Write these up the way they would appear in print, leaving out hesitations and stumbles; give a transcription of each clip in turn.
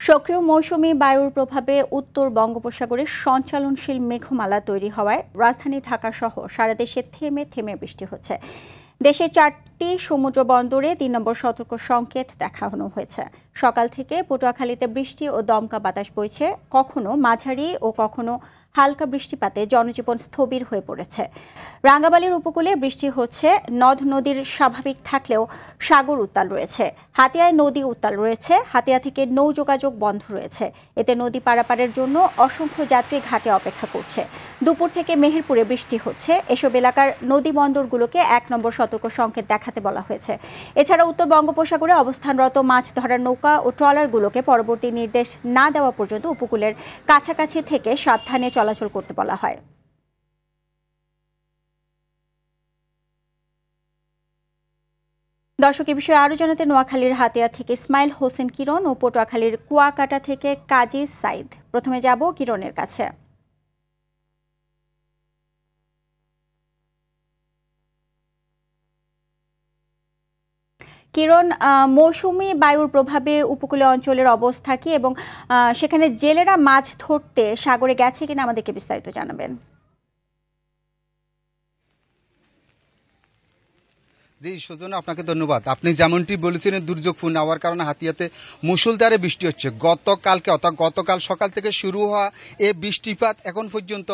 সক্রিয় মৌসুমী বায়ুর প্রভাবে উত্তর বঙ্গোপসাগরে সঞ্চালনশীল মেঘমালা তৈরি হওয়ায় রাজধানী ঢাকা সহ সারা দেশে থেমে থেমে বৃষ্টি হচ্ছে। দেশের 4টি সমুদ্র বন্দরে 3 নম্বর সতর্ক সংকেত দেখানো হয়েছে। সকাল থেকে পটুয়াখালীতে বৃষ্টি ও দমকা বাতাস বইছে, কখনো মাঝারি ও কখনো হালকা বৃষ্টিপাতে জনজীবন স্থবির হয়ে পড়েছে। রাঙ্গাবালির উপকূলে বৃষ্টি হচ্ছে, নদ নদীর স্বাভাবিক থাকলেও সাগর উত্তাল রয়েছে। হাতিয়ায় নদী উত্তাল রয়েছে, হাতিয়া থেকে নৌ যোগাযোগ বন্ধ রয়েছে। এতে নদী পারাপারের জন্য অসংখ্য যাত্রী ঘাটে অপেক্ষা করছে। দুপুর থেকে মেহেরপুরে বৃষ্টি হচ্ছে, এসব এলাকার নদী বন্দরগুলোকে 1 নম্বর সতর্ক সংকেত দেখাতে বলা হয়েছে। এছাড়া উত্তর বঙ্গোপসাগরে অবস্থানরত মাছ ধরার নৌকা ও ট্রলারগুলোকে পরবর্তী নির্দেশ না দেওয়া পর্যন্ত উপকূলের কাছাকাছি থেকে সাবধানে চলাচল করতে বলা হয়। দর্শক, এ বিষয়ে আরও জানাতে নোয়াখালীর হাতিয়া থেকে ইসমাইল হোসেন কিরণ ও পটুয়াখালীর কুয়াকাটা থেকে কাজী সাইদ। প্রথমে যাব কিরণের কাছে। কিরণ, মৌসুমী বায়ুর প্রভাবে উপকূলীয় অঞ্চলের অবস্থা কি এবং সেখানে জেলেরা মাছ ধরতে সাগরে গেছে কিনা আমাদেরকে বিস্তারিত জানাবেন। জি সুজন, আপনাকে ধন্যবাদ। আপনি যেমনটি বলেছিলেন দুর্যোগপূর্ণ হওয়ার কারণে হাতিয়াতে মুষলধারে বৃষ্টি হচ্ছে। গতকাল সকাল থেকে শুরু হওয়া এই বৃষ্টিপাত এখন পর্যন্ত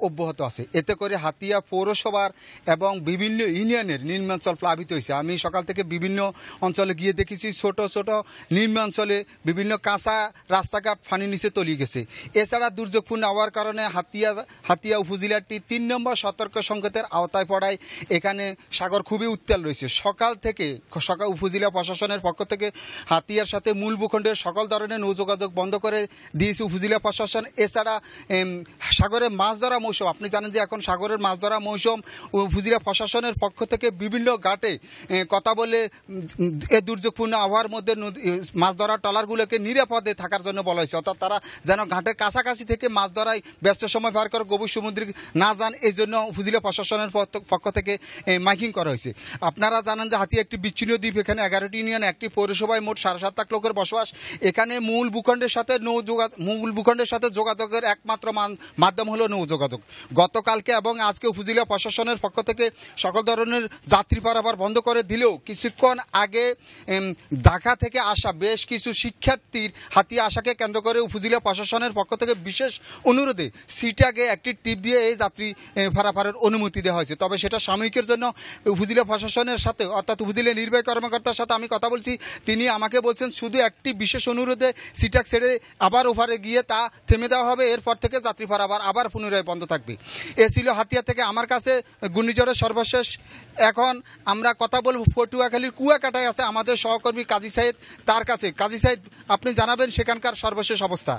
অব্যাহত আছে। এতে করে হাতিয়া পৌরসভার এবং বিভিন্ন ইউনিয়নের নিম্নাঞ্চল প্লাবিত হয়েছে। আমি সকাল থেকে বিভিন্ন অঞ্চলে গিয়ে দেখেছি ছোট ছোট নিম্নাঞ্চলে বিভিন্ন কাঁচা রাস্তাঘাট পানির নিচে তলিয়ে গেছে। এছাড়া দুর্যোগপূর্ণ হওয়ার কারণে হাতিয়া উপজেলাটি 3 নম্বর সতর্ক সংকেতের আওতায় পড়ায় এখানে সাগর খুবই উত্তাল রয়েছে। সকাল উপজেলা প্রশাসনের পক্ষ থেকে হাতিয়ার সাথে মূল ভূখণ্ডের সকল ধরনের নৌ যোগাযোগ বন্ধ করে দিয়েছে উপজেলা প্রশাসন। এছাড়া সাগরের মাছ ধরা মৌসুম, আপনি জানেন যে এখন সাগরের মাছ ধরা মৌসুম। উপজেলা প্রশাসনের পক্ষ থেকে বিভিন্ন ঘাটে কথা বলে এই দুর্যোগপূর্ণ আবহাওয়ার মধ্যে মাছ ধরা ট্রলারগুলোকে নিরাপদে থাকার জন্য বলা হয়েছে, অর্থাৎ তারা যেন ঘাটের কাছাকাছি থেকে মাছ ধরায় ব্যস্ত সময় পার করে গভীর সমুদ্রে না যান, এই জন্য উপজেলা প্রশাসনের পক্ষ থেকে মাইকিং করা হয়েছে। আপনারা জানেন যে হাতিয়া একটি বিচ্ছিন্ন দ্বীপ। এখানে 11টি ইউনিয়ন, একটি পৌরসভায় মোট 7.5 লাখ লোকের বসবাস। এখানে মূল ভূখণ্ডের সাথে যোগাযোগের একমাত্র মাধ্যম হলো নৌ যোগাযোগ। গতকালকে এবং আজকে উপজেলা প্রশাসনের পক্ষ থেকে সকল ধরনের যাত্রী পারাপার বন্ধ করে দিলেও কিছুক্ষণ আগে ঢাকা থেকে আসা বেশ কিছু শিক্ষার্থীর হাতিয়া আসাকে কেন্দ্র করে উপজেলা প্রশাসনের পক্ষ থেকে বিশেষ অনুরোধে সিটাগে একটি টিপ দিয়ে এই যাত্রী পারাপারের অনুমতি দেওয়া হয়েছে। তবে সেটা সাময়িকের জন্য। উপজেলা প্রশাসনের সাথে অর্থাৎ উপজেলা নির্বাহী কর্মকর্তার সাথে আমি কথা বলছি, তিনি আমাকে বলছেন শুধু একটি বিশেষ অনুরোধে সিটাক ছেড়ে আবার ওভারে গিয়ে তা থেমে দেওয়া হবে, এরপর থেকে যাত্রী পারাপার আবার পুনরায় বন্ধ থাকবে। এ ছিল হাতিয়া থেকে আমার কাছে ঘূর্ণিঝড়ের সর্বশেষ। এখন আমরা কথা বলব পটুয়াখালীর কুয়াকাটায় আছে আমাদের সহকর্মী কাজী সাইদ, তার কাছে। কাজী সাইদ, আপনি জানাবেন সেখানকার সর্বশেষ অবস্থা।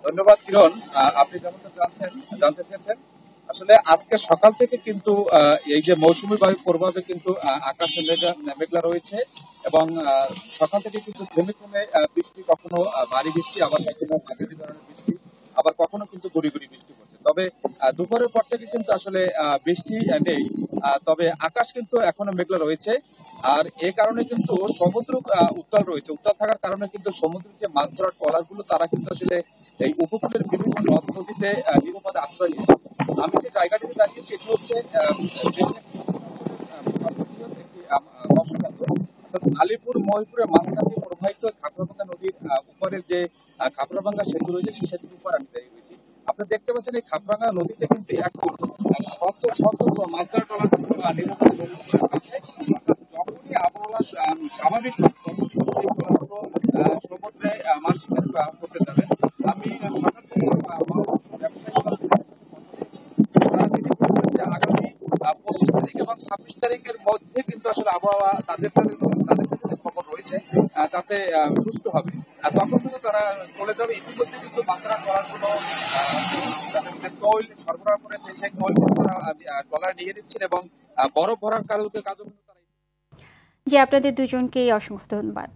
ধন্যবাদ কিরণ। আপনি যেমনটা জানতে চেয়েছেন, আসলে আজকে সকাল থেকে কিন্তু এই যে মৌসুমী বায়ুর প্রভাবে কিন্তু আকাশে মেঘলা রয়েছে এবং সকাল থেকে কিন্তু থেমে থেমে বৃষ্টি, কখনো ভারী বৃষ্টি, আবার কখনো মাঝারি ধরনের বৃষ্টি, আবার কখনো কিন্তু গুড়ি গুড়ি বৃষ্টি পড়ছে। তবে দুপুরের পর থেকে কিন্তু আসলে বৃষ্টি নেই, তবে আকাশ কিন্তু এখনো মেঘলা রয়েছে। আর এ কারণে কিন্তু সমুদ্র উত্তাল রয়েছে। উত্তাল থাকার কারণে কিন্তু সমুদ্রের যে মাছ ধরার ট্রলারগুলো, তারা কিন্তু আসলে এই উপকূলের বিভিন্ন নদ নদীতে নিরাপদে আশ্রয় নিয়েছে। আমি যে জায়গাটিতে দাঁড়িয়েছি এটি হচ্ছে আলিপুর মহিপুরের মাঝখান দিয়ে প্রবাহিত খাপড়াভাঙ্গা নদীর উপরের যে খাপড়াভাঙ্গা সেতু রয়েছে, সেই সেতুর উপর আমি দাঁড়িয়ে রয়েছি। আপনি দেখতে পাচ্ছেন এই খাপড়াভাঙ্গা নদীতে কিন্তু এখন শত শত মাছ ধরা ট্রলার নিরাপদে রয়েছে। যখনই আবহাওয়া স্বাভাবিক সমুদ্রে মাছ শিকার করতে যাবেন। আমি সকাল থেকে আগামী 25 তারিখ এবং 26 তারিখের মধ্যে কিন্তু আসলে আবহাওয়া তাদের কাছে যে খবর রয়েছে তাতে সুস্থ হবে। তখন কিন্তু তারা চলে যাবে। ইতিমধ্যে কিন্তু বাচ্চারা করার কোনো তাদের যে তৈল সরবরাহ করে সেই তৈল তারা ট্রলারে নিয়ে নিচ্ছেন এবং বরফ ভরার কাজও কিন্তু তারা। জি, আপনাদের দুজনকেই অসংখ্য ধন্যবাদ।